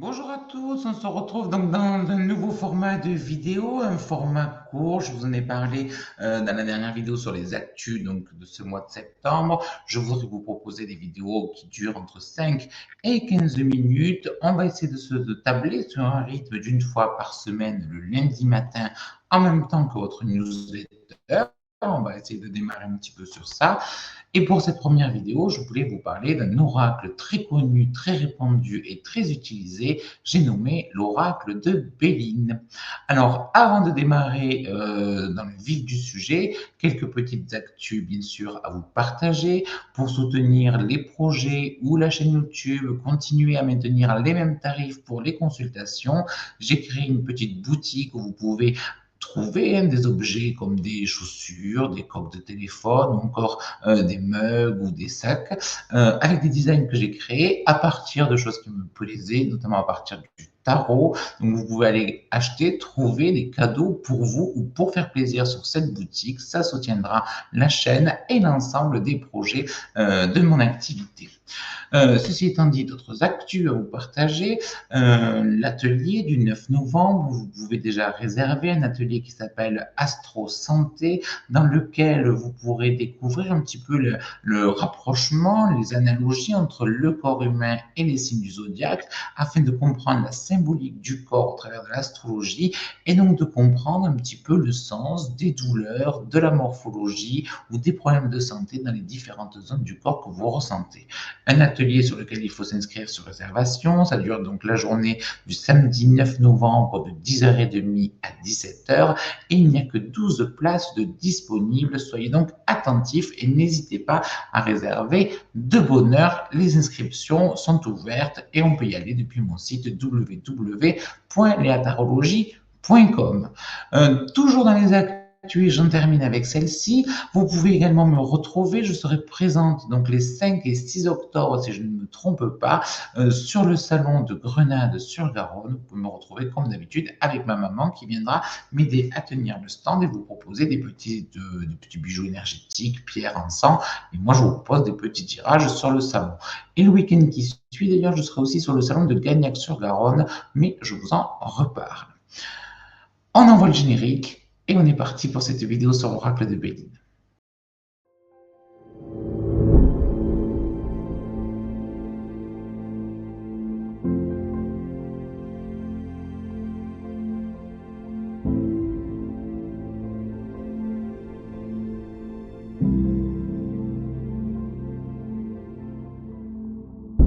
Bonjour à tous, on se retrouve donc dans un nouveau format de vidéo, un format court. Je vous en ai parlé dans la dernière vidéo sur les actus donc de ce mois de septembre. Je voudrais vous proposer des vidéos qui durent entre 5 et 15 minutes. On va essayer de tabler sur un rythme d'une fois par semaine le lundi matin en même temps que votre newsletter. On va essayer de démarrer un petit peu sur ça. Et pour cette première vidéo, je voulais vous parler d'un oracle très connu, très répandu et très utilisé. J'ai nommé l'oracle de Béline. Alors, avant de démarrer dans le vif du sujet, quelques petites actus, bien sûr, à vous partager pour soutenir les projets ou la chaîne YouTube, continuer à maintenir les mêmes tarifs pour les consultations. J'ai créé une petite boutique où vous pouvez trouver des objets comme des chaussures, des coques de téléphone ou encore des mugs ou des sacs avec des designs que j'ai créés à partir de choses qui me plaisaient, notamment à partir du tarot. Donc vous pouvez aller acheter, trouver des cadeaux pour vous ou pour faire plaisir sur cette boutique. Ça soutiendra la chaîne et l'ensemble des projets de mon activité. Ceci étant dit, d'autres actus à vous partager. L'atelier du 9 novembre, vous pouvez déjà réserver un atelier qui s'appelle Astro Santé, dans lequel vous pourrez découvrir un petit peu le rapprochement, les analogies entre le corps humain et les signes du zodiaque, afin de comprendre la symbolique du corps au travers de l'astrologie, et donc de comprendre un petit peu le sens des douleurs, de la morphologie ou des problèmes de santé dans les différentes zones du corps que vous ressentez. Un atelier sur lequel il faut s'inscrire sur réservation. Ça dure donc la journée du samedi 9 novembre de 10h30 à 17h et il n'y a que 12 places de disponibles. Soyez donc attentifs et n'hésitez pas à réserver de bonne heure. Les inscriptions sont ouvertes et on peut y aller depuis mon site www.leatarologie.com. Toujours dans les actes, j'en termine avec celle-ci. Vous pouvez également me retrouver. Je serai présente donc les 5 et 6 octobre, si je ne me trompe pas, sur le salon de Grenade sur Garonne. Vous pouvez me retrouver comme d'habitude avec ma maman qui viendra m'aider à tenir le stand et vous proposer des petits bijoux énergétiques, pierres, encens. Et moi, je vous propose des petits tirages sur le salon. Et le week-end qui suit, d'ailleurs, je serai aussi sur le salon de Gagnac sur Garonne, mais je vous en reparle. On envoie le générique. Et on est parti pour cette vidéo sur l'oracle de Béline.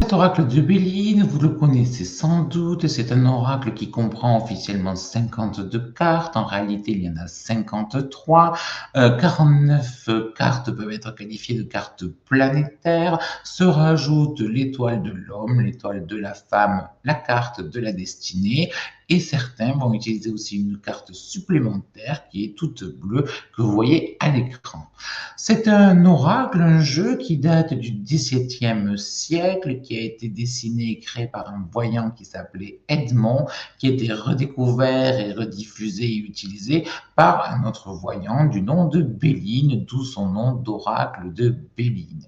Cet oracle de Béline, vous le connaissez sans doute, c'est un oracle qui comprend officiellement 52 cartes, en réalité il y en a 53, 49 cartes peuvent être qualifiées de cartes planétaires, se rajoute l'étoile de l'homme, l'étoile de la femme, la carte de la destinée, et certains vont utiliser aussi une carte supplémentaire qui est toute bleue que vous voyez à l'écran. C'est un oracle, un jeu qui date du XVIIe siècle, qui a été dessiné et créé par un voyant qui s'appelait Edmond, qui a été redécouvert et rediffusé et utilisé par un autre voyant du nom de Béline, d'où son nom d'oracle de Béline.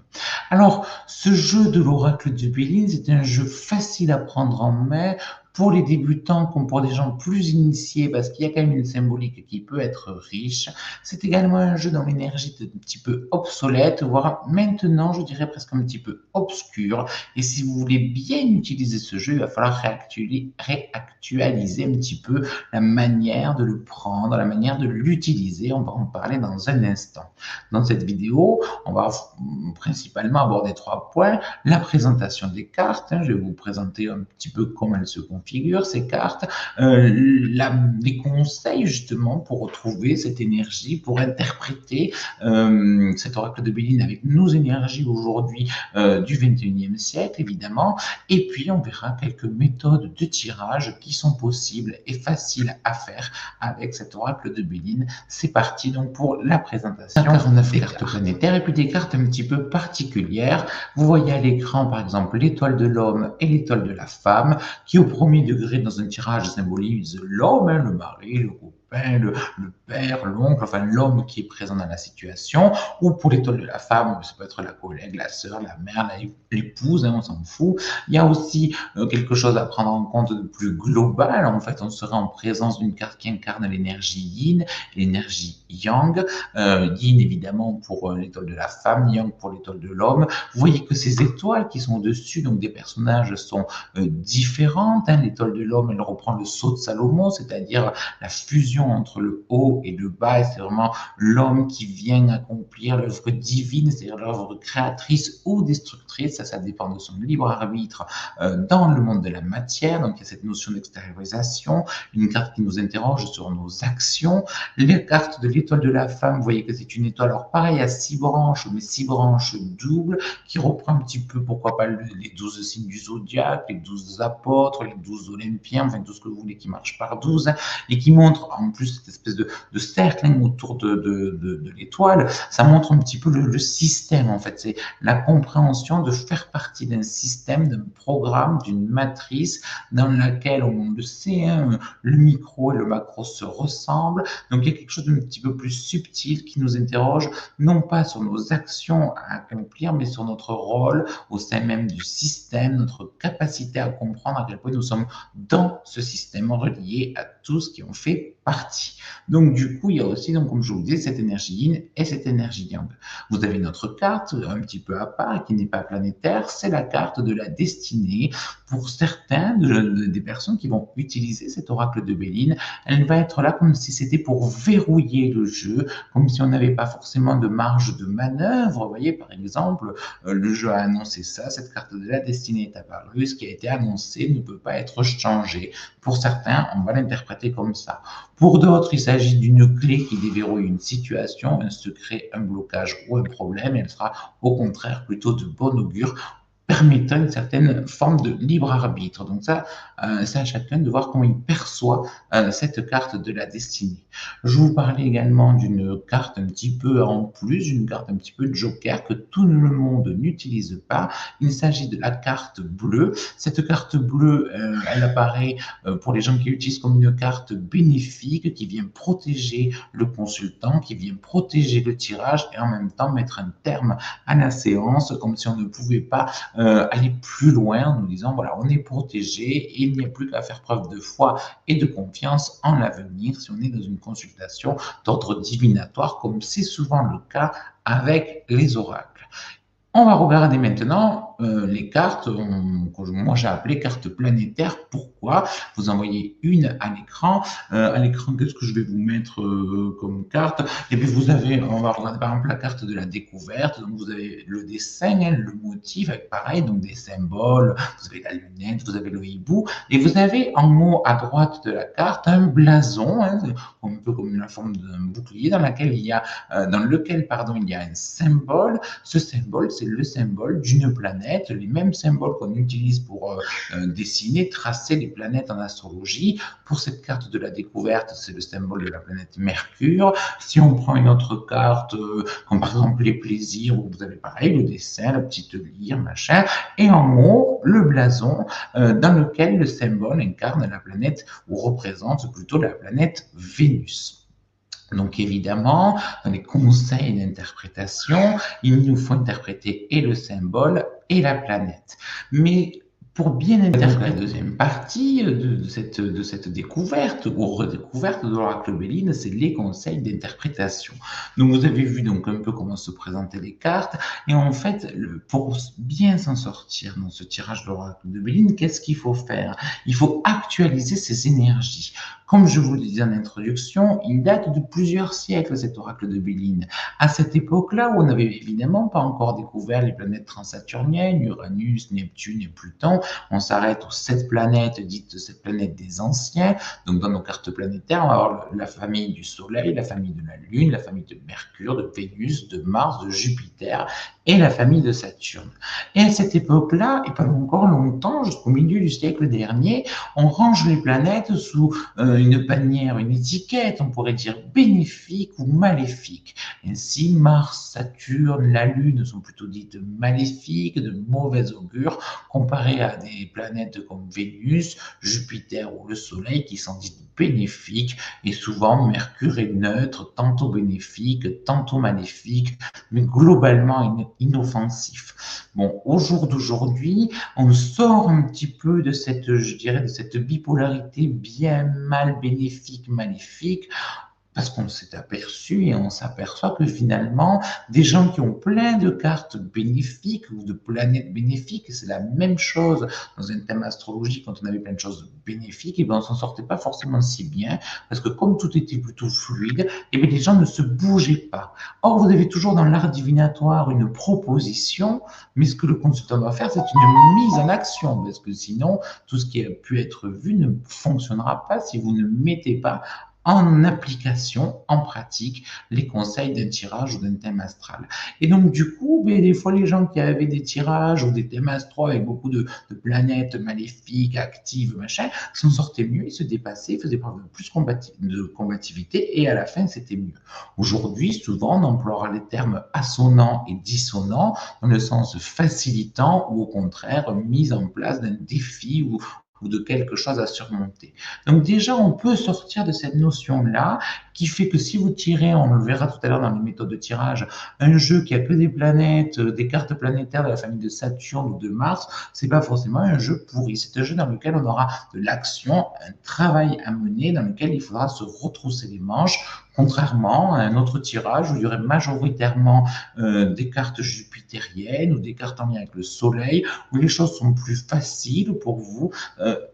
Alors, ce jeu de l'oracle de Béline, c'est un jeu facile à prendre en main, pour les débutants comme pour des gens plus initiés, parce qu'il y a quand même une symbolique qui peut être riche. C'est également un jeu dont l'énergie est un petit peu obsolète, voire maintenant, je dirais presque un petit peu obscure. Et si vous voulez bien utiliser ce jeu, il va falloir réactualiser un petit peu la manière de le prendre, la manière de l'utiliser. On va en parler dans un instant. Dans cette vidéo, on va principalement aborder 3 points. La présentation des cartes. Je vais vous présenter un petit peu comment elles se configurent, ces cartes. Les conseils, justement, pour retrouver cette énergie, pour interpréter cet oracle de Béline avec nos énergies aujourd'hui du 21e siècle, évidemment. Et puis, on verra quelques méthodes de tirage qui sont possibles et faciles à faire avec cet oracle de Béline. C'est parti donc pour la présentation. 49 cartes planétaires et puis des cartes un petit peu particulières. Vous voyez à l'écran, par exemple, l'étoile de l'homme et l'étoile de la femme, qui au premier degré dans un tirage symbolise l'homme, le mari, le copain, copain, le père, l'oncle, enfin l'homme qui est présent dans la situation. Ou pour l'étoile de la femme, ça peut être la collègue, la sœur, la mère, l'épouse, hein, on s'en fout. Il y a aussi quelque chose à prendre en compte de plus global. En fait, on serait en présence d'une carte qui incarne l'énergie yin, l'énergie yang. Yin, évidemment, pour l'étoile de la femme, yang pour l'étoile de l'homme. Vous voyez que ces étoiles qui sont au-dessus, donc des personnages, sont différentes. Hein. L'étoile de l'homme, elle reprend le sceau de Salomon, c'est-à-dire la fusion entre le haut et le bas. Et c'est vraiment l'homme qui vient accomplir l'œuvre divine, c'est-à-dire l'œuvre créatrice ou destructrice. Ça dépend de son libre arbitre dans le monde de la matière. Donc, il y a cette notion d'extériorisation, une carte qui nous interroge sur nos actions. Les cartes de l'étoile de la femme, vous voyez que c'est une étoile, alors pareil, à 6 branches, mais 6 branches doubles, qui reprend un petit peu, pourquoi pas, les 12 signes du zodiaque, les 12 apôtres, les 12 olympiens, enfin tout ce que vous voulez qui marche par 12, hein, et qui montre en plus cette espèce de cercle hein, autour de l'étoile. Ça montre un petit peu le système, en fait. C'est la compréhension de faire partie d'un système, d'un programme, d'une matrice dans laquelle, on le sait, hein, le micro et le macro se ressemblent. Donc, il y a quelque chose d'un petit peu plus subtil qui nous interroge, non pas sur nos actions à accomplir, mais sur notre rôle au sein même du système, notre capacité à comprendre à quel point nous sommes dans ce système relié à tout ce qui en fait partie. Donc, du coup, il y a aussi, donc, comme je vous disais, cette énergie yin et cette énergie yang. Vous avez notre carte, un petit peu à part, qui n'est pas planétaire, c'est la carte de la destinée. Pour certains des personnes qui vont utiliser cet oracle de Béline, elle va être là comme si c'était pour verrouiller le jeu, comme si on n'avait pas forcément de marge de manœuvre. Vous voyez, par exemple, le jeu a annoncé ça, cette carte de la destinée est apparue, ce qui a été annoncé ne peut pas être changé. Pour certains, on va l'interpréter comme ça. Pour d'autres, il s'agit d'une clé qui déverrouille une situation, un secret, un blocage ou un problème. Elle sera au contraire plutôt de bon augure, permettant une certaine forme de libre arbitre. Donc ça, c'est à chacun de voir comment il perçoit cette carte de la destinée. Je vous parlais également d'une carte un petit peu en plus, une carte un petit peu de joker que tout le monde n'utilise pas. Il s'agit de la carte bleue. Cette carte bleue, elle apparaît pour les gens qui l'utilisent comme une carte bénéfique qui vient protéger le consultant, qui vient protéger le tirage et en même temps mettre un terme à la séance, comme si on ne pouvait pas aller plus loin en nous disant voilà, on est protégé et il n'y a plus qu'à faire preuve de foi et de confiance en l'avenir si on est dans une consultation d'ordre divinatoire, comme c'est souvent le cas avec les oracles. On va regarder maintenant les cartes que moi j'ai appelées cartes planétaires. Pourquoi? Vous en voyez une à l'écran. À l'écran, qu'est-ce que je vais vous mettre comme carte? Et puis vous avez, on va regarder par exemple la carte de la découverte. Donc vous avez le dessin, hein, le motif, avec pareil, donc des symboles. Vous avez la lunette, vous avez le hibou. Et vous avez en haut à droite de la carte un blason, hein, un peu comme la forme d'un bouclier dans lequel il y a un symbole. Ce symbole, c'est le symbole d'une planète, les mêmes symboles qu'on utilise pour dessiner, tracer les planètes en astrologie. Pour cette carte de la découverte, c'est le symbole de la planète Mercure. Si on prend une autre carte, comme par exemple les plaisirs, où vous avez pareil, le dessin, la petite lyre, machin, et en haut, le blason, dans lequel le symbole incarne la planète, ou représente plutôt la planète Vénus. Donc évidemment, dans les conseils d'interprétation, il nous faut interpréter et le symbole et la planète. Mais pour bien interpréter la deuxième partie de cette découverte ou redécouverte de l'oracle Béline, c'est les conseils d'interprétation. Donc vous avez vu donc un peu comment se présentaient les cartes, et en fait, pour bien s'en sortir dans ce tirage de l'oracle de Béline, qu'est-ce qu'il faut faire? Il faut actualiser ses énergies. Comme je vous le disais en introduction, il date de plusieurs siècles, cet oracle de Béline. À cette époque-là, où on n'avait évidemment pas encore découvert les planètes transsaturniennes, Uranus, Neptune et Pluton, on s'arrête aux 7 planètes dites 7 planètes des anciens. Donc dans nos cartes planétaires, on va avoir la famille du Soleil, la famille de la Lune, la famille de Mercure, de Vénus, de Mars, de Jupiter et la famille de Saturne. Et à cette époque-là, et pas encore longtemps, jusqu'au milieu du siècle dernier, on range les planètes sous une bannière, une étiquette, on pourrait dire bénéfique ou maléfique. Ainsi, Mars, Saturne, la Lune sont plutôt dites maléfiques, de mauvais augure, comparées à des planètes comme Vénus, Jupiter ou le Soleil qui sont dites bénéfiques, et souvent Mercure est neutre, tantôt bénéfique, tantôt maléfique, mais globalement inoffensif. Bon, au jour d'aujourd'hui, on sort un petit peu de cette, je dirais, de cette bipolarité bien mal bénéfique, maléfique, parce qu'on s'est aperçu et on s'aperçoit que finalement, des gens qui ont plein de cartes bénéfiques ou de planètes bénéfiques, c'est la même chose dans un thème astrologique, quand on avait plein de choses bénéfiques, et bien on s'en sortait pas forcément si bien, parce que comme tout était plutôt fluide, et bien les gens ne se bougeaient pas. Or, vous avez toujours dans l'art divinatoire une proposition, mais ce que le consultant doit faire, c'est une mise en action, parce que sinon, tout ce qui a pu être vu ne fonctionnera pas si vous ne mettez pas en application, en pratique, les conseils d'un tirage ou d'un thème astral. Et donc, du coup, ben, des fois, les gens qui avaient des tirages ou des thèmes astraux avec beaucoup de planètes maléfiques, actives, machin, s'en sortaient mieux, ils se dépassaient, faisaient preuve de plus de combativité, et à la fin, c'était mieux. Aujourd'hui, souvent, on emploie les termes assonants et dissonants dans le sens facilitant ou au contraire, mise en place d'un défi ou de quelque chose à surmonter. Donc déjà, on peut sortir de cette notion-là qui fait que si vous tirez, on le verra tout à l'heure dans les méthodes de tirage, un jeu qui a que des planètes, des cartes planétaires de la famille de Saturne ou de Mars, c'est pas forcément un jeu pourri. C'est un jeu dans lequel on aura de l'action, un travail à mener, dans lequel il faudra se retrousser les manches, contrairement à un autre tirage où il y aurait majoritairement des cartes jupitériennes ou des cartes en lien avec le Soleil, où les choses sont plus faciles pour vous,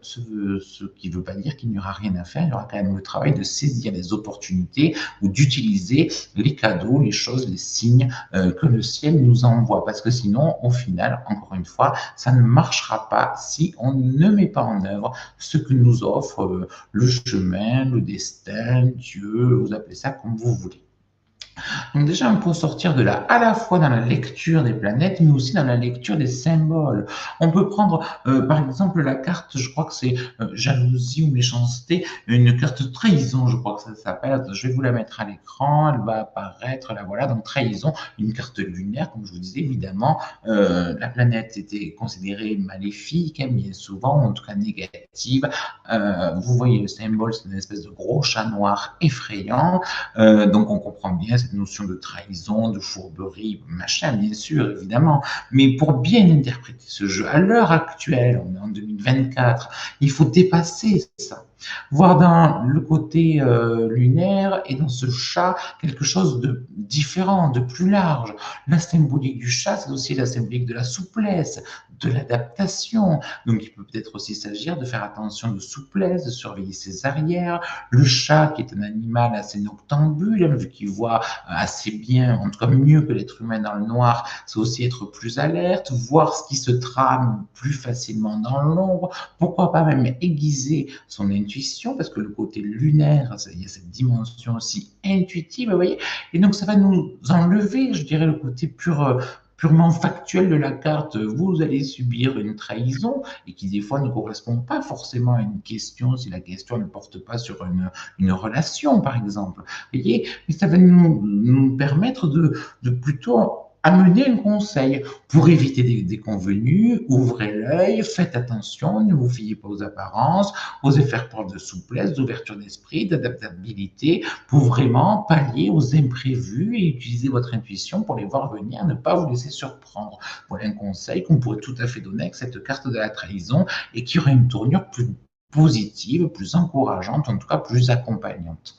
ce qui ne veut pas dire qu'il n'y aura rien à faire, il y aura quand même le travail de saisir les opportunités ou d'utiliser les cadeaux, les choses, les signes que le ciel nous envoie, parce que sinon, au final, encore une fois, ça ne marchera pas si on ne met pas en œuvre ce que nous offre le chemin, le destin, Dieu, vous appelez ça comme vous voulez. Donc déjà, on peut sortir de là, à la fois dans la lecture des planètes, mais aussi dans la lecture des symboles. On peut prendre, par exemple, la carte, je crois que c'est jalousie ou méchanceté, une carte trahison, je crois que ça s'appelle. Je vais vous la mettre à l'écran, elle va apparaître, la voilà, donc trahison, une carte lunaire, comme je vous disais, évidemment, la planète était considérée maléfique, bien souvent, en tout cas négative. Vous voyez le symbole, c'est une espèce de gros chat noir effrayant, donc on comprend bien cette notion de trahison, de fourberie, machin, bien sûr, évidemment. Mais pour bien interpréter ce jeu, à l'heure actuelle, on est en 2024, il faut dépasser ça. Voir dans le côté lunaire et dans ce chat quelque chose de différent, de plus large. La symbolique du chat, c'est aussi la symbolique de la souplesse, de l'adaptation. Donc il peut peut-être aussi s'agir de faire attention de souplesse, de surveiller ses arrières. Le chat, qui est un animal assez noctambule, vu qu'il voit assez bien, en tout cas mieux que l'être humain dans le noir, c'est aussi être plus alerte, voir ce qui se trame plus facilement dans l'ombre, pourquoi pas même aiguiser son intuition, parce que le côté lunaire, il y a cette dimension aussi intuitive, vous voyez, et donc ça va nous enlever, je dirais, le côté purement factuel de la carte. Vous allez subir une trahison et qui des fois ne correspond pas forcément à une question, si la question ne porte pas sur une relation, par exemple. Vous voyez, mais ça va nous permettre de plutôt amener un conseil pour éviter des déconvenus. Ouvrez l'œil, faites attention, ne vous fiez pas aux apparences, osez faire preuve de souplesse, d'ouverture d'esprit, d'adaptabilité pour vraiment pallier aux imprévus et utiliser votre intuition pour les voir venir, ne pas vous laisser surprendre. Voilà un conseil qu'on pourrait tout à fait donner avec cette carte de la trahison et qui aurait une tournure plus positive, plus encourageante, en tout cas plus accompagnante.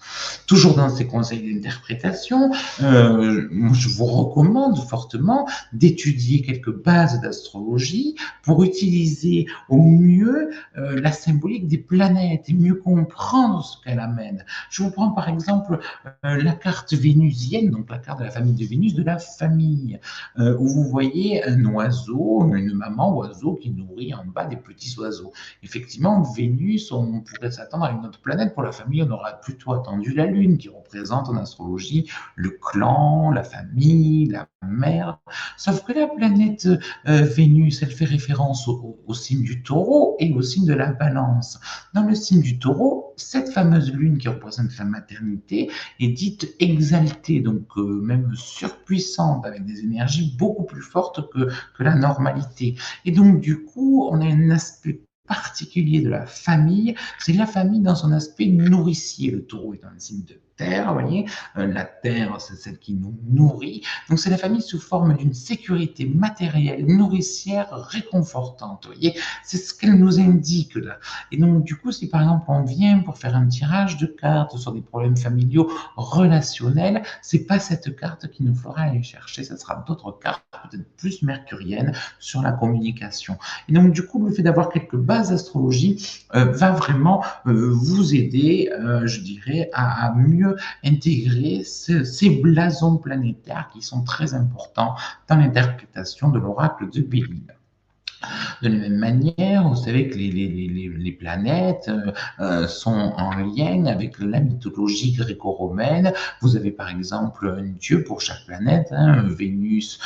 Toujours dans ces conseils d'interprétation, je vous recommande fortement d'étudier quelques bases d'astrologie pour utiliser au mieux la symbolique des planètes et mieux comprendre ce qu'elle amène. Je vous prends par exemple la carte vénusienne, donc la carte de la famille de Vénus, de la famille, où vous voyez un oiseau, une maman oiseau qui nourrit en bas des petits oiseaux. Effectivement, Vénus Vénus, on pourrait s'attendre à une autre planète. Pour la famille, on aura plutôt attendu la Lune, qui représente en astrologie le clan, la famille, la mère. Sauf que la planète Vénus, elle fait référence au signe du Taureau et au signe de la Balance. Dans le signe du Taureau, cette fameuse Lune qui représente la maternité est dite exaltée, donc même surpuissante, avec des énergies beaucoup plus fortes que la normalité. Et donc, du coup, on a un aspect particulier de la famille, c'est la famille dans son aspect nourricier. Le taureau est un signe de terre, vous voyez, la terre, c'est celle qui nous nourrit. Donc, c'est la famille sous forme d'une sécurité matérielle, nourricière, réconfortante, vous voyez, c'est ce qu'elle nous indique là. Et donc, du coup, si par exemple on vient pour faire un tirage de cartes sur des problèmes familiaux, relationnels, c'est pas cette carte qui nous fera aller chercher, ce sera d'autres cartes peut-être plus mercuriennes sur la communication. Et donc, du coup, le fait d'avoir quelques bases d'astrologie va vraiment vous aider, je dirais, à mieux intégrer ces blasons planétaires qui sont très importants dans l'interprétation de l'oracle de Béline. De la même manière, vous savez que les planètes sont en lien avec la mythologie gréco-romaine. Vous avez par exemple un dieu pour chaque planète, hein, Vénus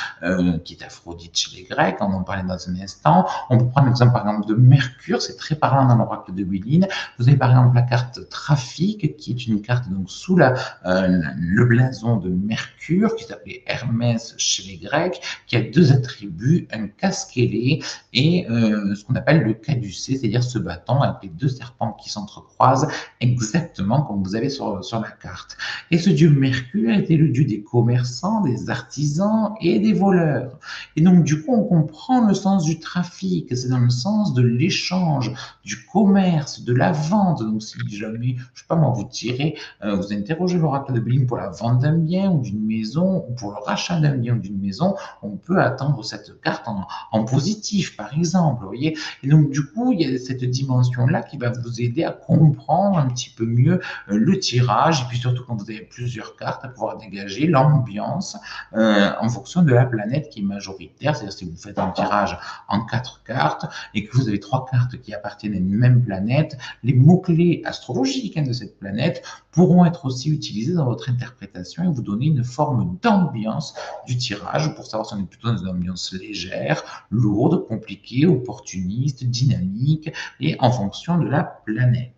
qui est Aphrodite chez les Grecs, on en parlait dans un instant. On peut prendre l'exemple par exemple de Mercure, c'est très parlant dans l'oracle de Béline. Vous avez par exemple la carte Trafic, qui est une carte donc sous le blason de Mercure, qui s'appelait Hermès chez les Grecs, qui a deux attributs, un casque ailé et ce qu'on appelle le caducée, c'est-à-dire ce bâton avec les deux serpents qui s'entrecroisent exactement comme vous avez sur la carte. Et ce dieu Mercure était le dieu des commerçants, des artisans et des voleurs. Et donc du coup, on comprend le sens du trafic, c'est dans le sens de l'échange, du commerce, de la vente. Donc si jamais, je sais pas moi, vous tirez, vous interrogez l'oracle de Béline pour la vente d'un bien ou d'une maison, ou pour le rachat d'un bien ou d'une maison, on peut attendre cette carte en positif, par exemple, vous voyez. Et donc, du coup, il y a cette dimension-là qui va vous aider à comprendre un petit peu mieux le tirage, et puis surtout quand vous avez plusieurs cartes, à pouvoir dégager l'ambiance en fonction de la planète qui est majoritaire. C'est-à-dire si vous faites un tirage en 4 cartes et que vous avez 3 cartes qui appartiennent à une même planète, les mots-clés astrologiques de cette planète pourront être aussi utilisés dans votre interprétation et vous donner une forme d'ambiance du tirage pour savoir si on est plutôt dans une ambiance légère, lourde, compliquée, opportuniste, dynamique et en fonction de la planète.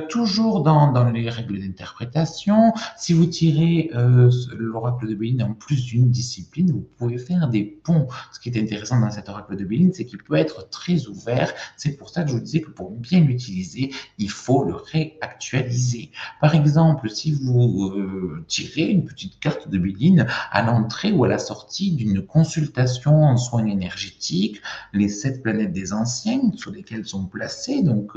Toujours dans les règles d'interprétation, si vous tirez l'oracle de Béline en plus d'une discipline, vous pouvez faire des ponts. Ce qui est intéressant dans cet oracle de Béline, c'est qu'il peut être très ouvert. C'est pour ça que je vous disais que pour bien l'utiliser, il faut le réactualiser. Par exemple, si vous tirez une petite carte de Béline à l'entrée ou à la sortie d'une consultation en soins énergétiques, les 7 planètes des anciens sur lesquelles sont placées, donc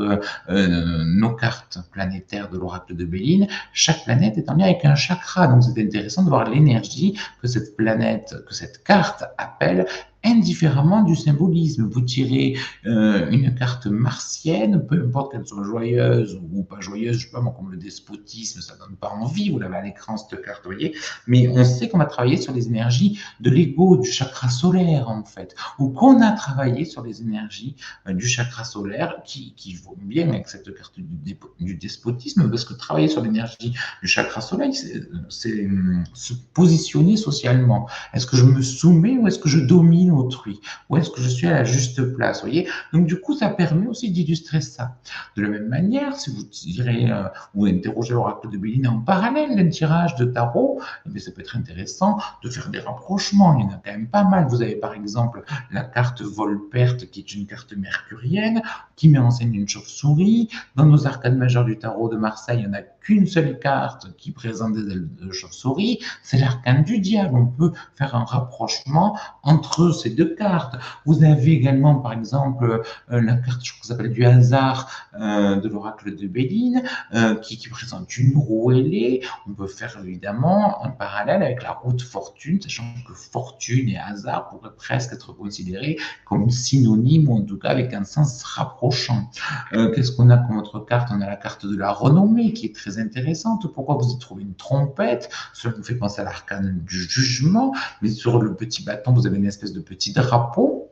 nos cartes planétaires de l'oracle de Béline, chaque planète est en lien avec un chakra. Donc c'est intéressant de voir l'énergie que cette planète, que cette carte appelle indifféremment du symbolisme. Vous tirez une carte martienne, peu importe qu'elle soit joyeuse ou pas joyeuse, je sais pas moi, comme le despotisme, ça donne pas envie, vous l'avez à l'écran cette carte, vous voyez, mais on sait qu'on va travailler sur les énergies de l'ego, du chakra solaire en fait, ou qu'on a travaillé sur les énergies du chakra solaire qui vont bien avec cette carte du despotisme, parce que travailler sur l'énergie du chakra solaire, c'est se positionner socialement. Est-ce que je me soumets ou est-ce que je domine autrui? Ou est-ce que je suis à la juste place? Vous voyez? Donc, du coup, ça permet aussi d'illustrer ça. De la même manière, si vous tirez ou interrogez l'oracle de Béline en parallèle d'un tirage de tarot, eh ça peut être intéressant de faire des rapprochements. Il y en a quand même pas mal. Vous avez par exemple la carte vol-perte qui est une carte mercurienne qui met en scène une chauve-souris. Dans nos arcanes majeures du tarot de Marseille, il n'y en a qu'une seule carte qui présente des ailes de chauve-souris, c'est l'arcane du diable. On peut faire un rapprochement entre ces deux cartes. Vous avez également, par exemple, la carte, je crois que ça s'appelle du hasard de l'oracle de Béline, qui présente une roue ailée. On peut faire évidemment un parallèle avec la roue de fortune, sachant que fortune et hasard pourraient presque être considérés comme synonymes, ou en tout cas avec un sens rapprochant. Qu'est-ce qu'on a comme autre carte? On a la carte de la renommée qui est très intéressante. Pourquoi vous y trouvez une trompette? Cela nous fait penser à l'arcane du jugement, mais sur le petit bâton, vous avez une espèce de petit drapeau.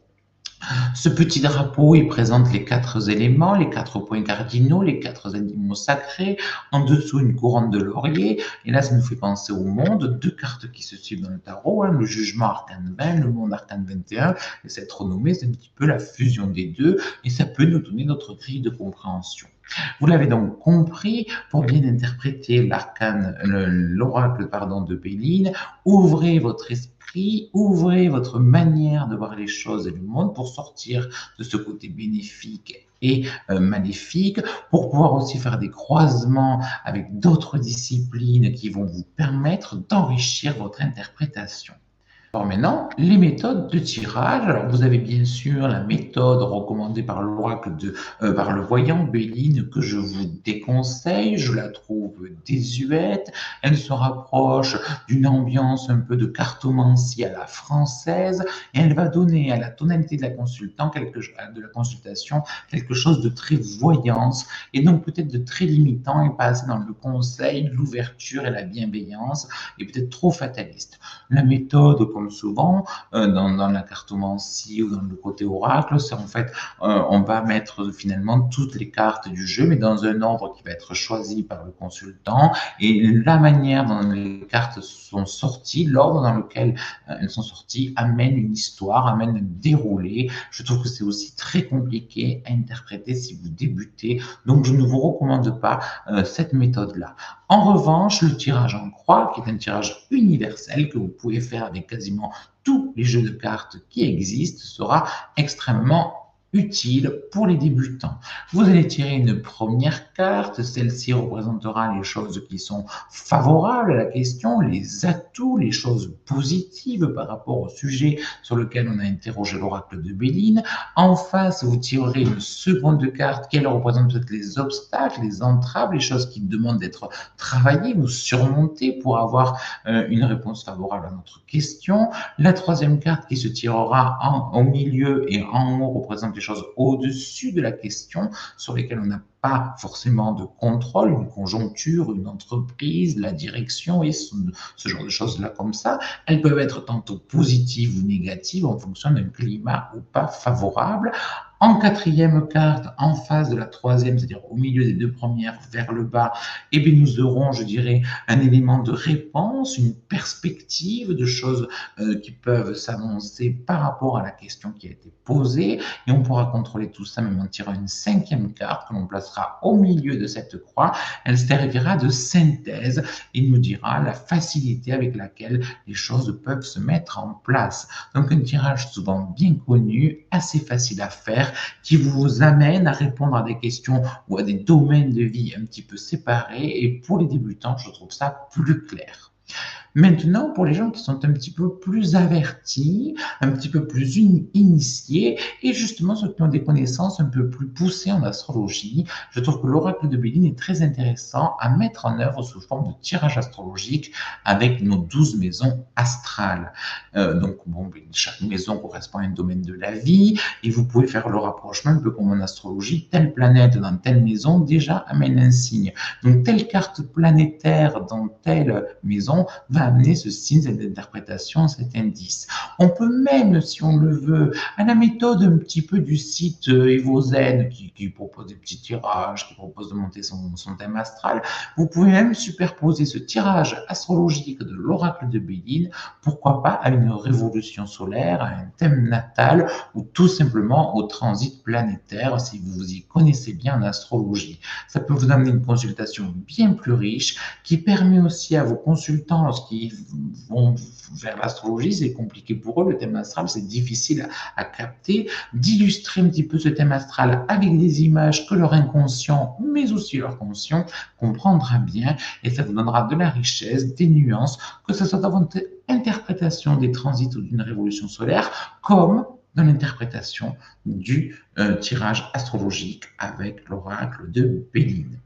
Ce petit drapeau, il présente les 4 éléments, les 4 points cardinaux, les 4 animaux sacrés, en dessous une couronne de laurier, et là ça nous fait penser au monde, 2 cartes qui se suivent dans le tarot, hein, le jugement arcane 20, le monde arcane 21, et cette renommée c'est un petit peu la fusion des deux, et ça peut nous donner notre grille de compréhension. Vous l'avez donc compris, pour bien interpréter l'oracle de Béline, ouvrez votre esprit, ouvrez votre manière de voir les choses et le monde pour sortir de ce côté bénéfique et maléfique, pour pouvoir aussi faire des croisements avec d'autres disciplines qui vont vous permettre d'enrichir votre interprétation. Alors maintenant, les méthodes de tirage. Alors vous avez bien sûr la méthode recommandée par l'oracle par le voyant Béline que je vous déconseille. Je la trouve désuète. Elle se rapproche d'une ambiance un peu de cartomancie à la française et elle va donner à la tonalité de la consultation quelque chose de très voyance et donc peut-être de très limitant et pas assez dans le conseil, l'ouverture et la bienveillance et peut-être trop fataliste. La méthode, comme souvent, dans la cartomancie ou dans le côté oracle, c'est en fait, on va mettre finalement toutes les cartes du jeu, mais dans un ordre qui va être choisi par le consultant. Et la manière dont les cartes sont sorties, l'ordre dans lequel elles sont sorties, amène une histoire, amène un déroulé. Je trouve que c'est aussi très compliqué à interpréter si vous débutez. Donc, je ne vous recommande pas cette méthode-là. En revanche, le tirage en croix, qui est un tirage universel que vous pouvez faire avec quasiment tous les jeux de cartes qui existent, sera extrêmement utile pour les débutants. Vous allez tirer une première carte, celle-ci représentera les choses qui sont favorables à la question, les atouts, les choses positives par rapport au sujet sur lequel on a interrogé l'oracle de Béline. En face, vous tirerez une seconde carte qui elle représente peut-être les obstacles, les entraves, les choses qui demandent d'être travaillées ou surmontées pour avoir une réponse favorable à notre question. La troisième carte qui se tirera au milieu et en haut représente les choses au-dessus de la question sur lesquelles on n'a pas forcément de contrôle, une conjoncture, une entreprise, la direction et ce genre de choses-là comme ça. Elles peuvent être tantôt positives ou négatives en fonction d'un climat ou pas favorable. En quatrième carte, en face de la troisième, c'est-à-dire au milieu des deux premières, vers le bas, eh bien, nous aurons, je dirais, un élément de réponse, une perspective de choses qui peuvent s'annoncer par rapport à la question qui a été posée. Et on pourra contrôler tout ça même en tirant une cinquième carte que l'on placera au milieu de cette croix. Elle servira de synthèse et nous dira la facilité avec laquelle les choses peuvent se mettre en place. Donc un tirage souvent bien connu, assez facile à faire, qui vous amène à répondre à des questions ou à des domaines de vie un petit peu séparés. Et pour les débutants, je trouve ça plus clair. Maintenant, pour les gens qui sont un petit peu plus avertis, un petit peu plus initiés, et justement ceux qui ont des connaissances un peu plus poussées en astrologie, je trouve que l'oracle de Béline est très intéressant à mettre en œuvre sous forme de tirage astrologique avec nos 12 maisons astrales. Donc, bon, chaque maison correspond à un domaine de la vie, et vous pouvez faire le rapprochement un peu comme en astrologie, telle planète dans telle maison déjà amène un signe. Donc, telle carte planétaire dans telle maison va amener ce signe, cette interprétation, cet indice. On peut même, si on le veut, à la méthode un petit peu du site Evozen qui propose des petits tirages, qui propose de monter son thème astral, vous pouvez même superposer ce tirage astrologique de l'oracle de Béline, pourquoi pas à une révolution solaire, à un thème natal ou tout simplement au transit planétaire si vous vous y connaissez bien en astrologie. Ça peut vous amener une consultation bien plus riche qui permet aussi à vos consultants, lorsqu'ils vont vers l'astrologie, c'est compliqué pour eux, le thème astral, c'est difficile à capter, d'illustrer un petit peu ce thème astral avec des images que leur inconscient, mais aussi leur conscient, comprendra bien, et ça vous donnera de la richesse, des nuances, que ce soit dans votre interprétation des transits ou d'une révolution solaire, comme dans l'interprétation du tirage astrologique avec l'oracle de Béline.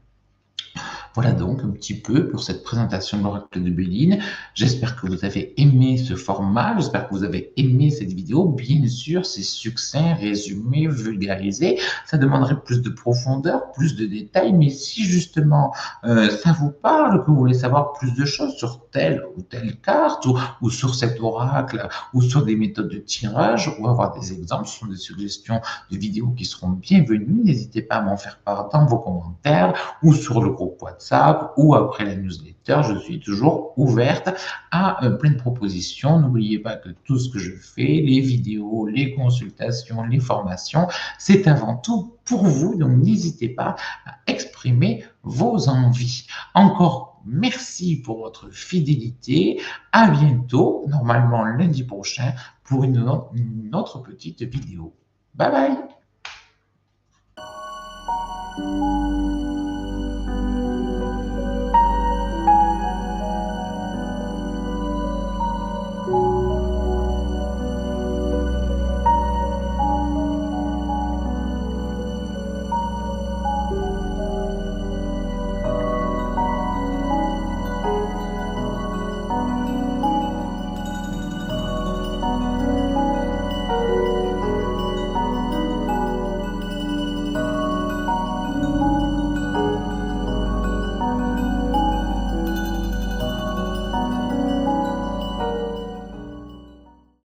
Voilà donc un petit peu pour cette présentation de l'oracle de Béline. J'espère que vous avez aimé ce format, j'espère que vous avez aimé cette vidéo. Bien sûr, c'est succinct, résumé, vulgarisé. Ça demanderait plus de profondeur, plus de détails, mais si justement ça vous parle, que vous voulez savoir plus de choses sur telle ou telle carte, ou sur cet oracle, ou sur des méthodes de tirage, ou avoir des exemples, ce sont des suggestions de vidéos qui seront bienvenues. N'hésitez pas à m'en faire part dans vos commentaires, ou sur le groupe WhatsApp, ou après la newsletter. Je suis toujours ouverte à plein de propositions. N'oubliez pas que tout ce que je fais, les vidéos, les consultations, les formations, c'est avant tout pour vous. Donc n'hésitez pas à exprimer vos envies. Encore merci pour votre fidélité. À bientôt, normalement lundi prochain, pour une autre petite vidéo. Bye bye!